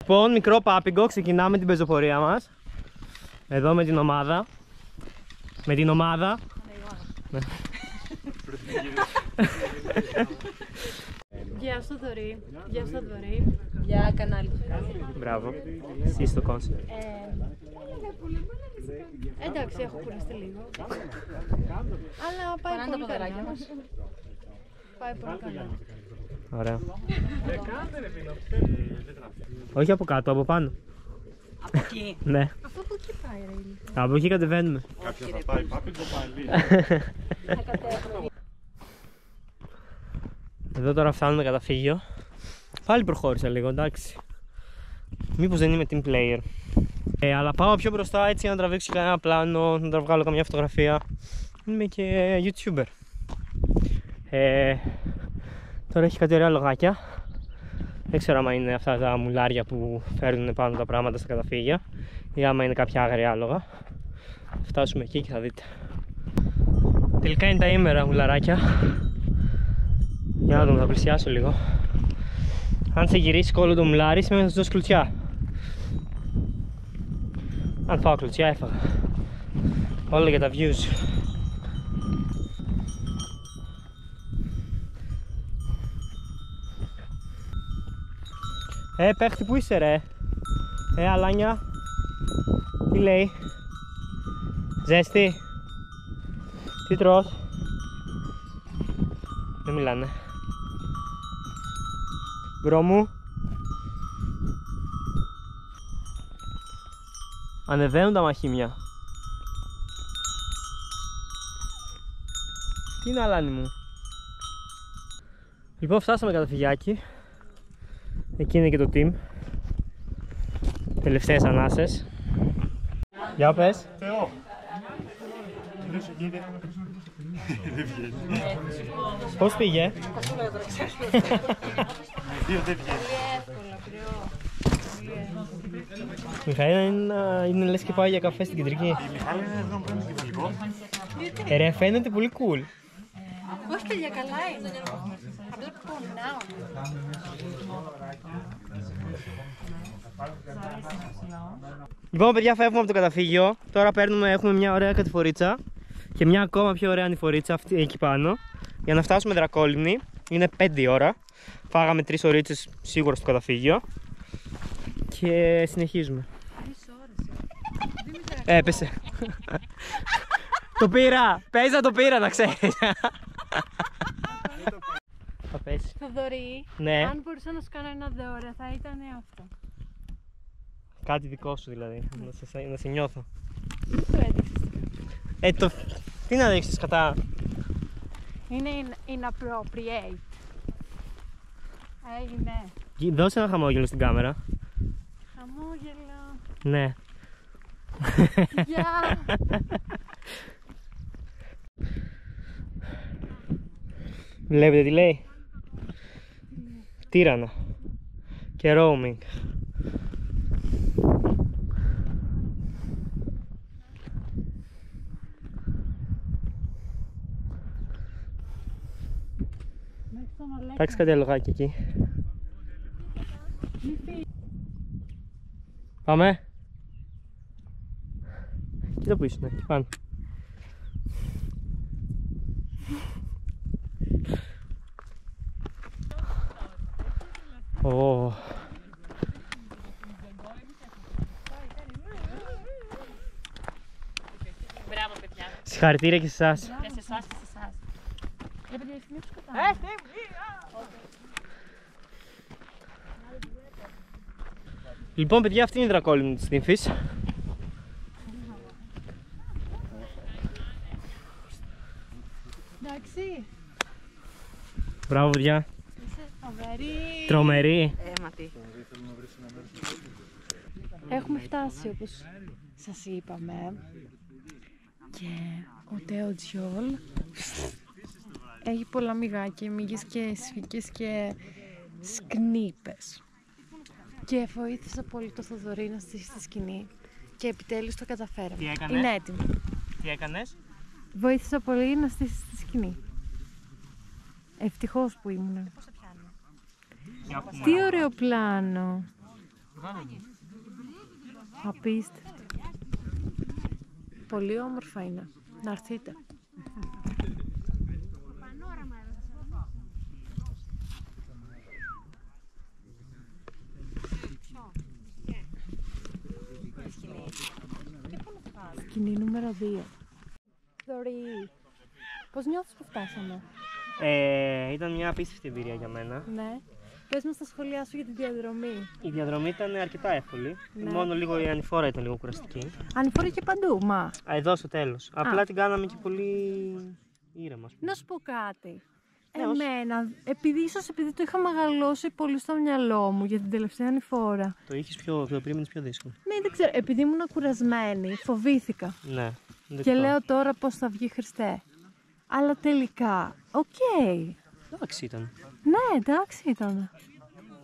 Λοιπόν, μικρό πάπιγκο, ξεκινάμε την πεζοπορία μας. Εδώ με την ομάδα. Με την ομάδα. Γεια σου Δωρή. Γεια σου Δωρή. Γεια κανάλι. Μπράβο. Εσύ στο κόνσεπτ. Εντάξει, έχω κουραστεί λίγο. Αλλά πάει πολύ καλά. Πάει πολύ καλά. Ωραία. Όχι από κάτω, από πάνω. Από εκεί. Ναι. Αυτό από εκεί πάει ρε Ηλία. Από εκεί κατεβαίνουμε. Κάποια θα πάει πάπιγκο πάλι. Εδώ τώρα φτάνουμε καταφύγιο. Πάλι προχώρησα λίγο, εντάξει. Μήπως δεν είμαι team player. Αλλά πάω πιο μπροστά έτσι να τραβήξω κανένα πλάνο, να βγάλω καμιά φωτογραφία. Είμαι και YouTuber. Τώρα έχει κάτι ωραία λογάκια. Δεν ξέρω άμα είναι αυτά τα μουλάρια που φέρνουν πάνω τα πράγματα στα καταφύγια ή άμα είναι κάποια άγρια άλογα. Θα φτάσουμε εκεί και θα δείτε. Τελικά είναι τα ήμερα μουλαράκια. Για να δούμε, θα πλησιάσω λίγο. Αν σε γυρίσει κόλλο το μουλάρι, σημαίνει να σου δώσει κλουτσιά. Αν φάω κλουτσιά, έφαγα. Όλα για τα views. Παίχτη, που είσαι ρε? Αλάνια. Τι λέει? Ζέστη? Τι τρως? Δεν μιλάνε. Μπρο μου. Ανεβαίνουν τα μαχήμια. Τι είναι αλάνι μου? Λοιπόν, φτάσαμε καταφυγιάκι. Εκεί είναι και το team. Τελευταίες ανάσες. Για πες. Θεό. Πώς πήγε? Δύο δεν βγαίνει. Μιχαήλ, είναι λες και πάει για καφέ στην κεντρική. Η Μιχάλη είναι εδώ που είναι κεφαλικό. Ρε, φαίνεται πολύ cool. Όχι παιδιά, καλά είναι. Απλά πονάω. Λοιπόν, παιδιά, φεύγουμε από το καταφύγιο. Τώρα έχουμε μια ωραία κατηφορίτσα και μια ακόμα πιο ωραία ανηφορίτσα αυτή εκεί πάνω. Για να φτάσουμε Δρακόλυμνη. Είναι 5 η ώρα. Φάγαμε 3 ωρίτσες σίγουρα στο καταφύγιο. Και συνεχίζουμε. 3 ώρες. Έπεσε. Το πήρα! Παίζα, το πήρα, να ξέρεις. Θα πέσει. Θοδωρή, Ναι. αν μπορούσα να σου κάνω ένα δώρο θα ήταν αυτό. Κάτι δικό σου δηλαδή, να σε νιώθω. Τι το έδειξες? Τι να δείξεις κατά. Είναι inappropriate. Ναι. Δώσε ένα χαμόγελο στην κάμερα. Χαμόγελο. Ναι. Γεια. Βλέπετε τι λέει? Τύρανα και roaming. Τάξει κάτι αλογάκι εκεί. Πάμε. Κοίτα που ήσουν, εκεί πάνω. Oh. Μπράβο, παιδιά. Συγχαρητήρια και σε εσάς. Και σε εσάς και σε εσάς. Ρε παιδιά, ευθύνη τους κατάλαβα. Λοιπόν, παιδιά, αυτή είναι η Δρακόλυμνη της Νύμφης. Εντάξει. Μπράβο, παιδιά. Είσαι φοβερή. Τρομερή. Ματί. Έχουμε φτάσει όπως σας είπαμε και ο Τέο Τζιόλ έχει πολλά μυγάκια, μύγες και σφίγγες και σκνίπες και βοήθησα πολύ το Θοδωρή να στήσει τη σκηνή και επιτέλους το καταφέραμε. Τι έκανες? Είναι έτοιμο. Τι έκανες? Βοήθησα πολύ να στήσει τη σκηνή. Ευτυχώς που ήμουν. Τι ωραίο πλάνο. Απίστευτο. Πολύ όμορφα είναι. Να έρθείτε. Σκηνή νούμερο 2. Δωρή, πώς νιώθεις που φτάσαμε? Ήταν μια απίστευτη εμπειρία για μένα. Ναι. Πες μας τα σχόλιά σου για τη διαδρομή. Η διαδρομή ήταν αρκετά εύκολη. Ναι. Μόνο λίγο η ανηφόρα ήταν λίγο κουραστική. Ανηφόρα και παντού, μα. Εδώ στο τέλος. Απλά την κάναμε και πολύ ήρεμα. Να σου πω κάτι. Ναι, όχι. Εμένα, επειδή το είχα μεγαλώσει πολύ στο μυαλό μου για την τελευταία ανηφόρα. Το είχες το περίμενες πιο δύσκολο. Ναι, δεν ξέρω. Επειδή ήμουν κουρασμένη, φοβήθηκα. Ναι. Και λέω τώρα πώς θα βγει, Χριστέ. Αλλά τελικά, οκ. Εντάξει ήταν. Ναι, εντάξει ήταν.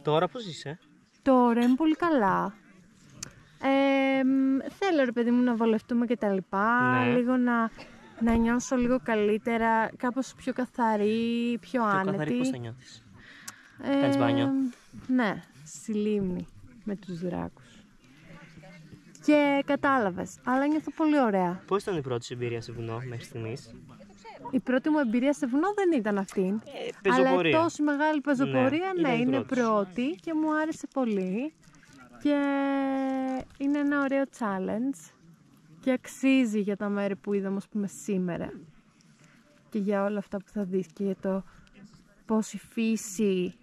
Τώρα πώς είσαι? Τώρα είμαι πολύ καλά. Θέλω, ρε παιδί μου, να βολευτούμε και τα λοιπά. Ναι. Λίγο να νιώσω λίγο καλύτερα, κάπως πιο καθαρή, πιο άνετη. Καθαρή πώς θα νιώθεις? Κάνεις μπάνιο? Ναι, στη λίμνη με τους δράκους. Και κατάλαβες, αλλά νιώθω πολύ ωραία. Πώς ήταν η πρώτη σου εμπειρία σε βουνό μέχρι στιγμής? Η πρώτη μου εμπειρία σε βουνό δεν ήταν αυτή. Πεζοπορία. Αλλά εκτός μεγάλη πεζοπορία, Ναι, ναι, ήταν η είναι πρώτη σου. πρώτη και μου άρεσε πολύ. Και είναι ένα ωραίο challenge και αξίζει για τα μέρη που είδαμε, ας πούμε, σήμερα. Και για όλα αυτά που θα δεις και για το πώς η φύση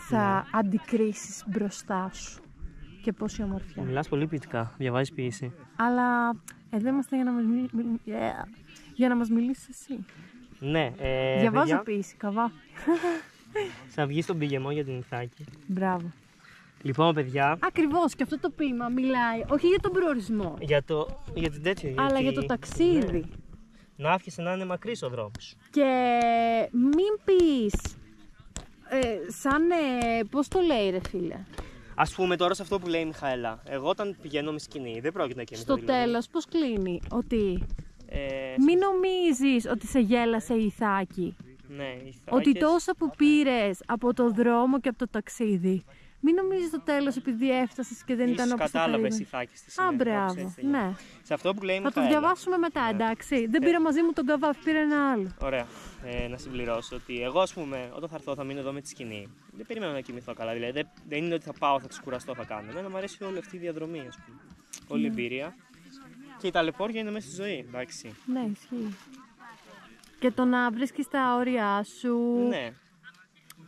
θα αντικρίσεις μπροστά σου και πόση ομορφιά. Μιλάς πολύ ποιητικά, διαβάζεις ποίηση. Αλλά εδώ είμαστε για να μας μιλήσεις εσύ. Ναι, Διαβάζω παιδιά, ποίηση, καβά. θα βγει στον πηγεμό για την Ιθάκη. Μπράβο. Λοιπόν, παιδιά, Ακριβώς, και αυτό το ποίημα μιλάει όχι για τον προορισμό, για την τέτοια. αλλά για το Ναι. ταξίδι. Να άφησε να είναι μακρύς ο δρόμος. Και μην πεις, πώς το λέει, ρε φίλε, Ας πούμε τώρα σε αυτό που λέει η Μιχαέλα. Εγώ όταν πηγαίνω με σκηνή, δεν πρόκειται και στο δηλαδή. τέλος πώς κλείνει, ότι Ε, μην νομίζεις ότι σε γέλασε η Ιθάκη, ναι, οι ότι Ιθάκες- τόσα που πήρες από το δρόμο και από το ταξίδι, μην νομίζεις στο τέλος επειδή έφτασες και δεν ήταν Ίσως όπως το κατάλαβες περίμενες. Ιθάκης τι Α, σημαίνει. όπως μπράβο, έτσι θα γίνει. ναι. Σε αυτό που λέει η Θα το Μιχαέλα. διαβάσουμε μετά, εντάξει. Δεν πήρα μαζί μου τον καβάφ, πήρα ένα άλλο. Ωραία. Να συμπληρώσω ότι εγώ, ας πούμε, όταν θα έρθω, θα μείνω εδώ με τη σκηνή. Δεν περιμένω να κοιμηθώ καλά. Δηλαδή, δεν είναι ότι θα πάω, θα ξεκουραστώ, θα κάνω. Εμένα μου αρέσει όλη αυτή η διαδρομή, ας πούμε. Όλη η εμπειρία. Και η ταλαιπώρια είναι μέσα στη ζωή, εντάξει. Ναι, ισχύει. Και το να βρίσκεις τα όρια σου. Ναι.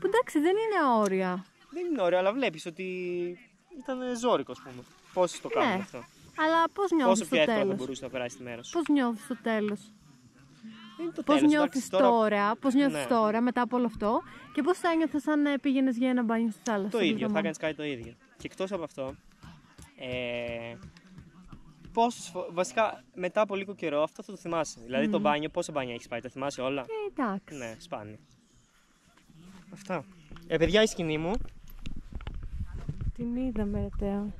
Που εντάξει, δεν είναι όρια. Δεν είναι ωραίο, αλλά βλέπεις ότι ήταν ζώρικο, ας πούμε. Πώς το κάνουν Ναι. αυτό. Αλλά πώς Πόσο νιώθεις πιο στο εύκολα θα τέλος. μπορούσε να περάσει τη μέρα σου. Πώς νιώθεις στο τέλος. Είναι το Πώς τέλος, νιώθεις εντάξει, τώρα, πώς νιώθεις Ναι. τώρα μετά από όλο αυτό και πώς θα ένιωθες αν πήγαινες για ένα μπάνιο στη θάλασσα. Το την ίδιο, θα εβδομάδα. κάνεις κάτι το ίδιο. Και εκτός από αυτό, βασικά μετά από λίγο καιρό αυτό θα το θυμάσαι. Δηλαδή το μπάνιο, πόσα μπάνια έχεις πάει, τα θυμάσαι όλα. Εντάξει. Ναι, σπάνια. Αυτά. Παιδιά, η σκηνή μου. Την είδαμε, ρε Τέο.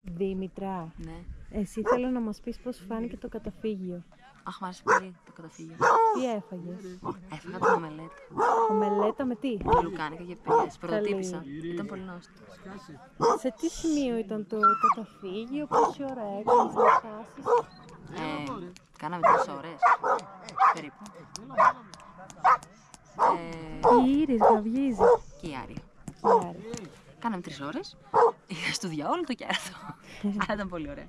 Δήμητρα, Ναι. εσύ θέλω να μας πεις πώς φάνηκε το καταφύγιο. Αχ, μ' άρεσε πολύ το καταφύγιο. Τι έφαγες. Έφαγα την ομελέτα. Ομελέτα με τι. Με λουκάνικα και πιές. Πρωτοτύπησα. Ήταν πολύ νόστιμο. Σε τι σημείο ήταν το καταφύγιο, πόση ώρα έκανες να φτάσεις. Κάναμε 3 ώρες. Περίπου. Η Ήρης γαυγίζει. Και η Άρια. Άρα. Κάναμε 3 ώρες. Είχα στο διάολο το κέρατο. Αλλά ήταν πολύ ωραία.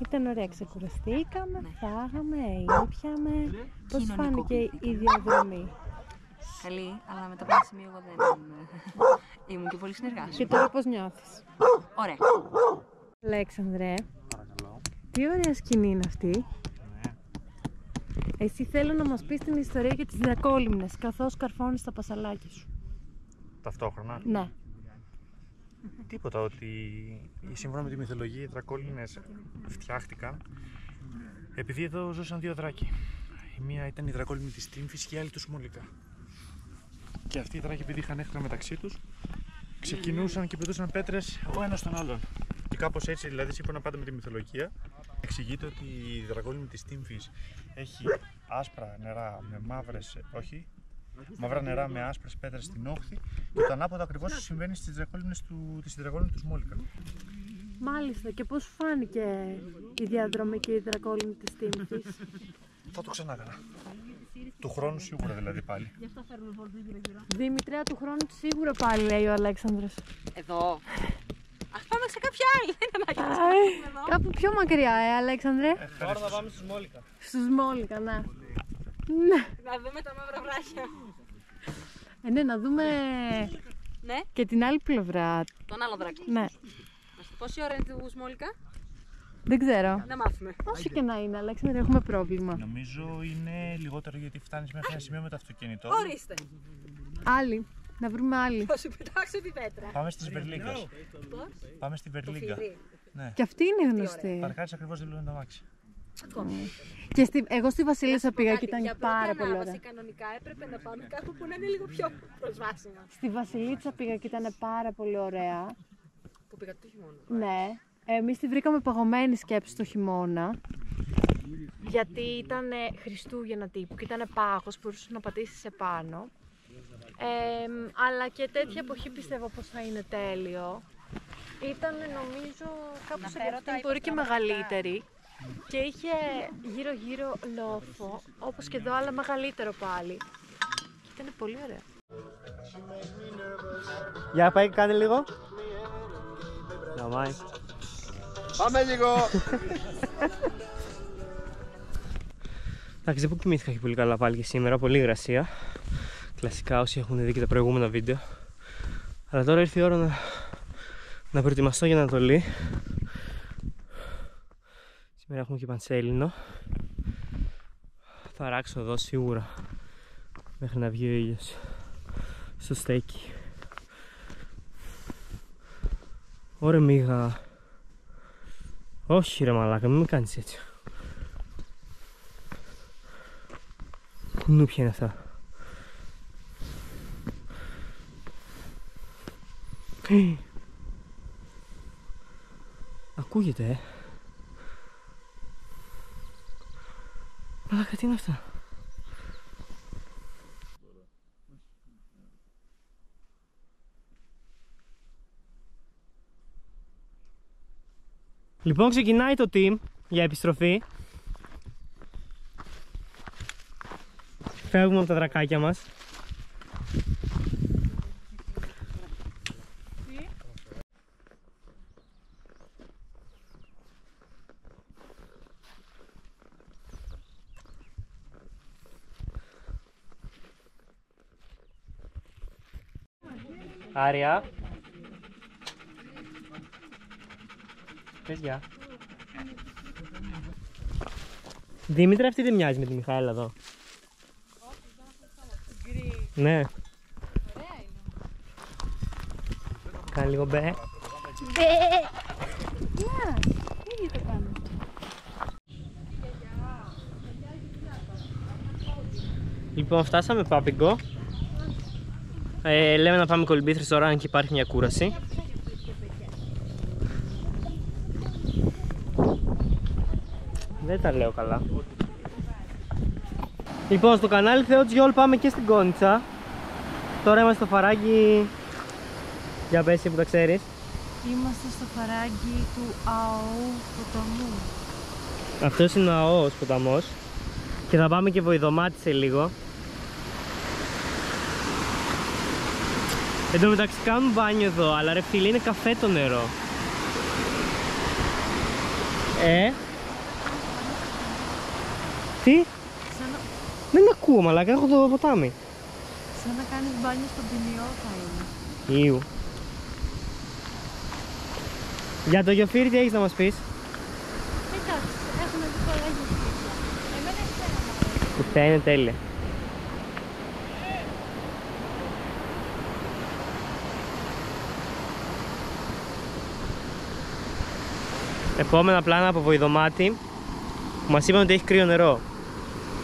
Ήταν ωραία, ξεκουραστήκαμε, Ναι. φάγαμε, ήπιαμε. Πώς Κοινωνικό φάνηκε η πληθυντικό. διαδρομή. Καλή, αλλά μετά από ένα σημείο εγώ δεν ήμουν και πολύ Και συνεργάσιμη. τώρα πώς νιώθεις. Ωραία. Αλέξανδρε, τι ωραία σκηνή είναι αυτή. Εσύ θέλω να μας πεις την ιστορία για τις διακόλυμνες, καθώς καρφώνεις τα πασαλάκια σου. Ταυτόχρονα. Ναι. Τίποτα, ότι σύμφωνα με τη μυθολογία οι δρακόλινες φτιάχτηκαν επειδή εδώ ζούσαν δύο δράκοι. Η μία ήταν η δρακόλινη της Τύμφης και η άλλη του Σμόλικα. Και αυτοί οι δράκοι, επειδή είχαν έχθρα μεταξύ τους, ξεκινούσαν και πετούσαν πέτρες ο ένας τον άλλον. Και κάπως έτσι, δηλαδή, σύμφωνα πάντα με τη μυθολογία, εξηγείται ότι η δρακόλινη της Τύμφης έχει άσπρα νερά με μαύρα νερά με άσπρες πέτρες στην όχθη και το ανάποδο ακριβώς συμβαίνει στις δρακόλινες του Σμόλικα. Μάλιστα. Και πώς σου φάνηκε η διαδρομή και η υδρακόλυμη της Τύμφης? Θα το ξανά έκανα. Του χρόνου σίγουρα δηλαδή πάλι. Δημητρία, του χρόνου σίγουρα πάλι, λέει ο Αλέξανδρος. Εδώ. Ας πάμε σε κάποια άλλη. Κάπου πιο μακριά, Αλέξανδρε. Τώρα θα πάμε στους Μόλικα. Στους Μόλικα, ναι. Να δούμε τα μαύρα βράχια. Ναι, να δούμε Ναι, και την άλλη πλευρά. τον άλλο δράκο. Ναι, Πόση ώρα είναι του Σμόλικα? δεν ξέρω. Να μάθουμε. Όσο και να είναι, Αλέξανδρε, έχουμε πρόβλημα. Νομίζω είναι λιγότερο γιατί φτάνεις μέχρι ένα σημείο με το αυτοκίνητο. Ορίστε. Άλλη. Να βρούμε άλλη. Θα σου πετάξω τη πέτρα. Πάμε στη Βερλίγκα. Πώς? Πάμε στη Βερλίγκα. Φιλί. Ναι. Και αυτή είναι γνωστή. Παρκάρεις ακριβώς δίπλα με το αμάξι. Και εγώ στη Βασίλισσα πήγα και ήταν Για πάρα πρώτη πολύ ανάβαση ωραία. κανονικά έπρεπε να πάμε κάπου που να είναι λίγο πιο προσβάσιμο. Στη Βασιλίτσα πήγα και ήταν πάρα πολύ ωραία. Που πήγα το χειμώνα. Ναι. Εμείς τη βρήκαμε παγωμένη, σκέψη το χειμώνα. Γιατί ήταν Χριστούγεννα τύπου και ήταν πάγος, μπορούσε να πατήσεις επάνω. Αλλά και τέτοια εποχή πιστεύω πως θα είναι τέλειο. Ήταν νομίζω κάπου σε αυτήν, μπορεί και μεγαλύτερη. Και είχε γύρω γύρω λόφο, όπως και εδώ, αλλά μεγαλύτερο πάλι. Και ήταν πολύ ωραία. Για πάει, κάνε λίγο. Γαμάει. Πάμε λίγο! Εντάξει, δεν που κοιμήθηκα και πολύ καλά πάλι και σήμερα, πολύ υγρασία. Κλασικά όσοι έχουν δει και τα προηγούμενα βίντεο. Αλλά τώρα ήρθε η ώρα να προετοιμαστώ για Ανατολή. Σήμερα έχουμε και πανσέλινο. Θα ράξω εδώ σίγουρα μέχρι να βγει ο ήλιος στο στέκι. Ωραία μίγα. Όχι ρε μαλάκα, μην με κάνεις έτσι. Κουνούπια είναι αυτά. Ακούγεται, Μαλάκα, τι είναι αυτά. Λοιπόν, ξεκινάει το team για επιστροφή. Φεύγουμε από τα δρακάκια μας. Άρια. Πες γεια. Δήμητρα, αυτή δεν μοιάζει με τη Μιχαέλα εδώ. Ναι. Κάνει λίγο μπε. Ήδη το κάνω. Λοιπόν, φτάσαμε Πάπικο. Λέμε να πάμε Κολυμπήθρες τώρα, αν και υπάρχει μια κούραση. Δεν τα λέω καλά. Λοιπόν, στο κανάλι Θεό Τζιόλ πάμε και στην Κόνιτσα. Τώρα είμαστε στο φαράγγι. Για πες που τα ξέρεις. Είμαστε στο φαράγγι του ΑΟ ποταμού. Αυτός είναι ο ΑΟος ποταμός. Και θα πάμε και Βοηδομάτη σε λίγο. Εν τω μεταξύ κάνουν μπάνιο εδώ, αλλά ρε φίλε, είναι καφέ το νερό. Τι? Δεν ακούω μαλάκα, έχω το ποτάμι. Σαν να κάνεις μπάνιο στον ποινιό θα είναι. Ιου. Για το Γιοφύρι τι έχεις να μας πεις? Εντάξει, έχουμε δει πολλά γεφύρια. Εμένα η θέα μου αρέσει. Η θέα είναι τέλεια. Επόμενα πλάνα από Βοηδομάτη που μας είπαν ότι έχει κρύο νερό.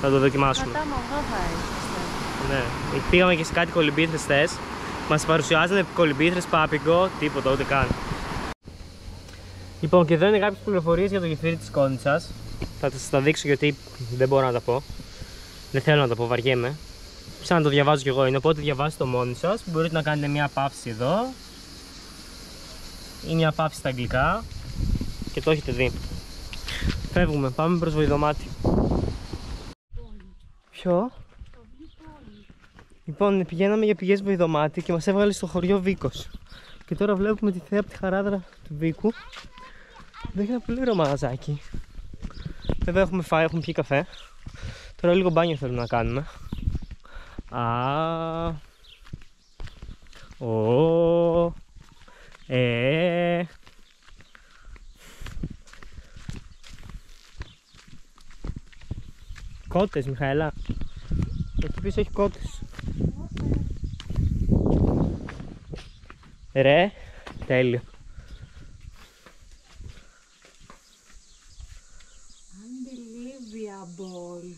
Θα το δοκιμάσουμε. Κατά μαγά θα έχει. Ναι. Πήγαμε και σε κάτι κολυμπήθρες χθες. Μας παρουσιάζανε κολυμπήθρες Πάπικο, τίποτα ούτε καν. Λοιπόν, και εδώ είναι κάποιες πληροφορίες για το γεφύρι της Κόνιτσας. Θα σας τα δείξω γιατί δεν μπορώ να τα πω. Δεν θέλω να τα πω, βαριέμαι. Σαν να το διαβάζω κι εγώ είναι, οπότε διαβάστε το μόνοι σας. Μπορείτε να κάνετε μια παύση εδώ ή μια παύση στα αγγλικά. και το έχετε δει. Φεύγουμε, πάμε προς Βοηδομάτι. Ποιο? Λοιπόν, πηγαίναμε για πηγές Βοηδομάτι και μας έβγαλε στο χωριό Βίκος. Και τώρα βλέπουμε τη θέα από τη χαράδρα του Βίκου. Δεν έχει ένα πολύ ωραίο μαγαζάκι. Βέβαια έχουμε φάει, έχουμε πιει καφέ. Τώρα λίγο μπάνιο θέλουμε να κάνουμε. Κότες, Μιχαέλα. Εκεί πίσω έχει κότες. Ρε, τέλειο. Unbelievable.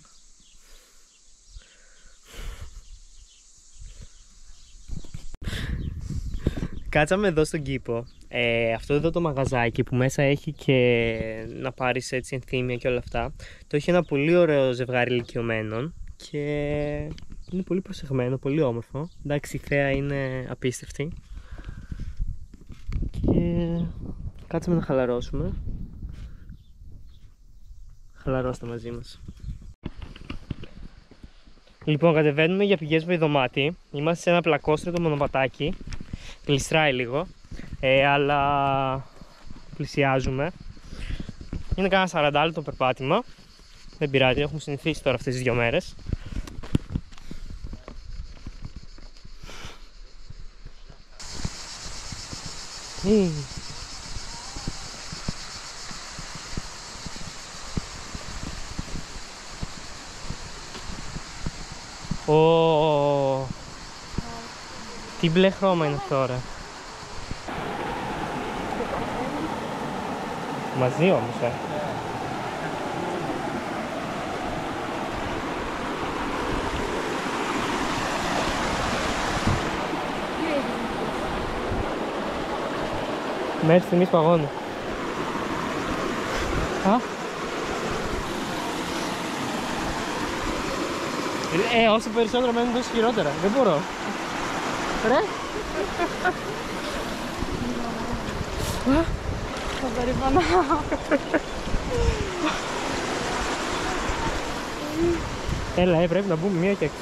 Κάτσαμε εδώ στον κήπο. Αυτό εδώ το μαγαζάκι που μέσα έχει και να πάρεις έτσι ενθύμια και όλα αυτά, το έχει ένα πολύ ωραίο ζευγάρι ηλικιωμένων και είναι πολύ προσεγμένο, πολύ όμορφο. Εντάξει, η θέα είναι απίστευτη. Και κάτσαμε να χαλαρώσουμε. Χαλαρώστε μαζί μας. Λοιπόν, κατεβαίνουμε για πηγές Βοηδομάτι. Είμαστε σε ένα πλακόστρωτο μονοπατάκι. Γλιστράει λίγο, αλλά πλησιάζουμε. Είναι κάνα 40 λεπτό περπάτημα. Δεν πειράζει, έχουμε συνηθίσει τώρα αυτές τις 2 μέρες. Τι μπλε χρώμα είναι αυτό, ρε. Μαζί όμως, Μέχρι στιγμής παγώνω. Όσο περισσότερο μένουν τόσο χειρότερα. Δεν μπορώ. Ρε! Θα περιπονάω. Έλα, πρέπει να μπούμε μία και έξω.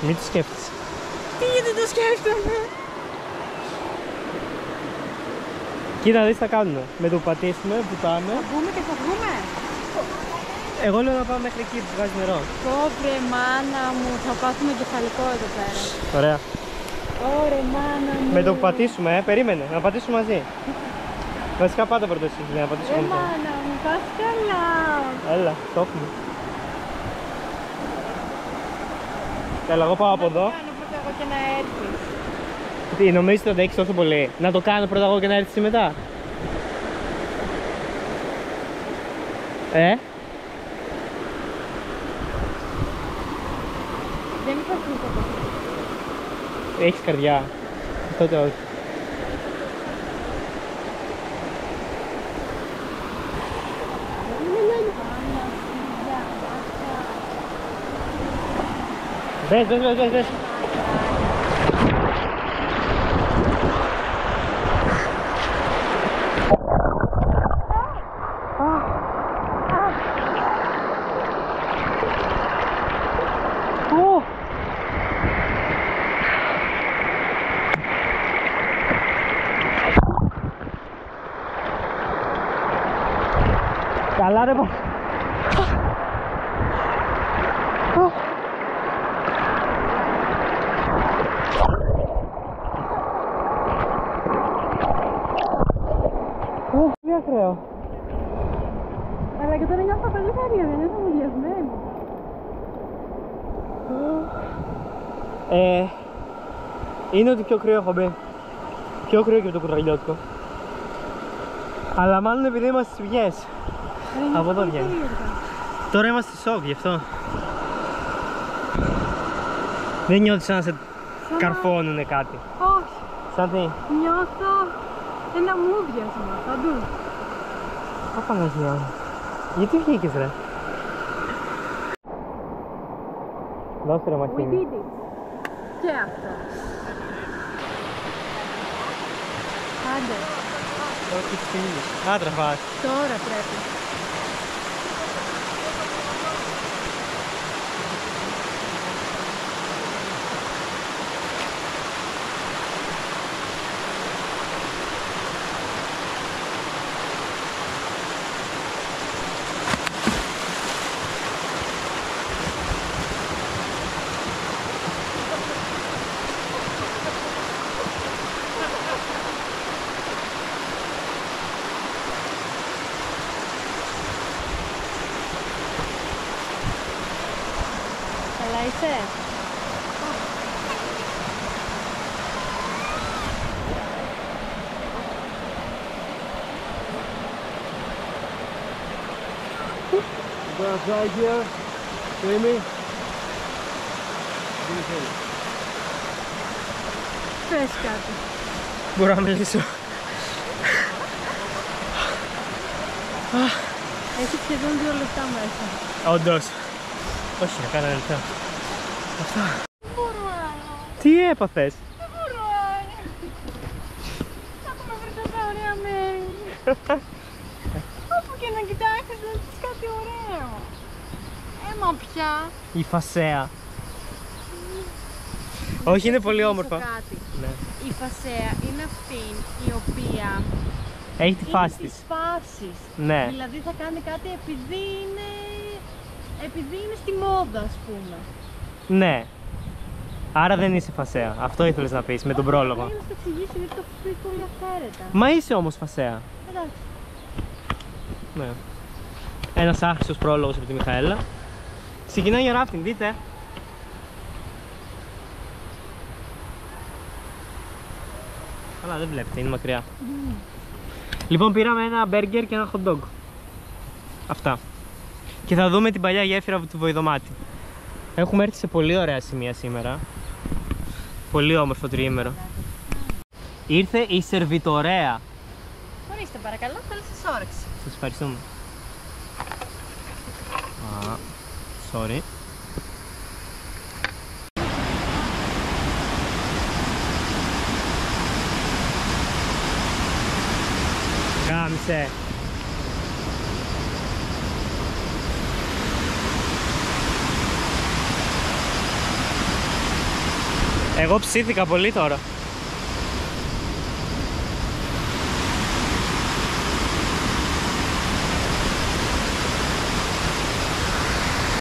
Μην το σκέφτεσαι. Τι, γιατί το σκέφτομαι? Κοίτα, δεις τι θα κάνουμε. Με το που πατήσουμε, βουτάμε. Θα μπούμε και θα βγούμε. Εγώ λέω να πάμε μέχρι εκεί που βγάζει νερό. Κόβρε μάνα μου, θα πάθουμε κεφαλικό εδώ πέρα. Ωραία. Ωρε μάνα μου. Με το που πατήσουμε, περίμενε, να πατήσουμε μαζί. Βασικά πάτε πρώτα εσείς, να πατήσουμε Ρε μαζί. μάνα μου, πας καλά. Έλα, το έχουμε. Έλα, εγώ πάω από εδώ. Να το κάνω πρώτα εγώ και να έρθεις. Τι, νομίζεις ότι έχεις τόσο πολύ? Να το κάνω πρώτα εγώ και να έρθεις εσύ μετά? Δεν υπάρχει τίποτα. Έχεις καρδιά. Τότε όχι. Δες. Καλά ρε πω. Πολύ ακραίο. Αλλά και τώρα νιώθω πολύ χαρία, δεν είμαι μουδιασμένη. Είναι ότι πιο κρύο έχω μπει. Πιο κρύο και από το κουτραγιώτικο. Αλλά μάλλον επειδή είμαστε στις πηγές. Από εδώ βγαίνει. Τώρα είμαστε στη σοκ, γι' αυτό. Δεν νιώθεις σαν να σε καρφώνουνε κάτι? Όχι. Σαν τι? Νιώθω ένα μουδιασμα παντού. Απαγασιά. Γιατί βγήκες ρε? Δώσε ρε We μαχίνη. did it. Και αυτό. Άντε, Όχι, τι είναι. Άντρα φας. τώρα πρέπει. Καλά είσαι? Πες κάτι. Μπορώ να μιλήσω. Έχει σχεδόν 2 λεπτά μέσα. Όντως. Όχι, κάνα λεπτά. Αυτά. Δεν μπορώ άλλο. Τι έπαθες? Δεν μπορώ άλλο. Έχουμε βρει τόσα ωραία μέρη. Όπου και να κοιτάξεις να δεις κάτι ωραίο. Έμα πια. Η Φασέα. Όχι, είναι πολύ όμορφα. Κάτι. Ναι. Η Φασέα είναι αυτή η οποία Έχει τη φάση είναι της. στις φάσεις. Ναι. Δηλαδή θα κάνει κάτι επειδή είναι στη μόδα, ας πούμε. Ναι. Άρα δεν είσαι Φασέα. Αυτό ήθελες να πεις με τον πρόλογο. Θα το εξηγήσει γιατί το έχω πει πολύ αυθαίρετα. Μα είσαι όμως Φασέα. Εντάξει. Ναι. Ένας άχρηστος πρόλογος από τη Μιχαέλα. Ξεκινάει για ράφτινγκ, δείτε. Καλά, δεν βλέπετε, είναι μακριά. Λοιπόν, πήραμε ένα μπέργκερ και ένα hot dog. Αυτά. Και θα δούμε την παλιά γέφυρα του Βοηδομάτη. Έχουμε έρθει σε πολύ ωραία σημεία σήμερα. Πολύ όμορφο τριήμερο. Ήρθε η σερβιτορέα. Ορίστε παρακαλώ, θέλεις της όρεξη. Σας ευχαριστούμε. Α, sorry. Κάμισε. Εγώ ψήθηκα πολύ τώρα.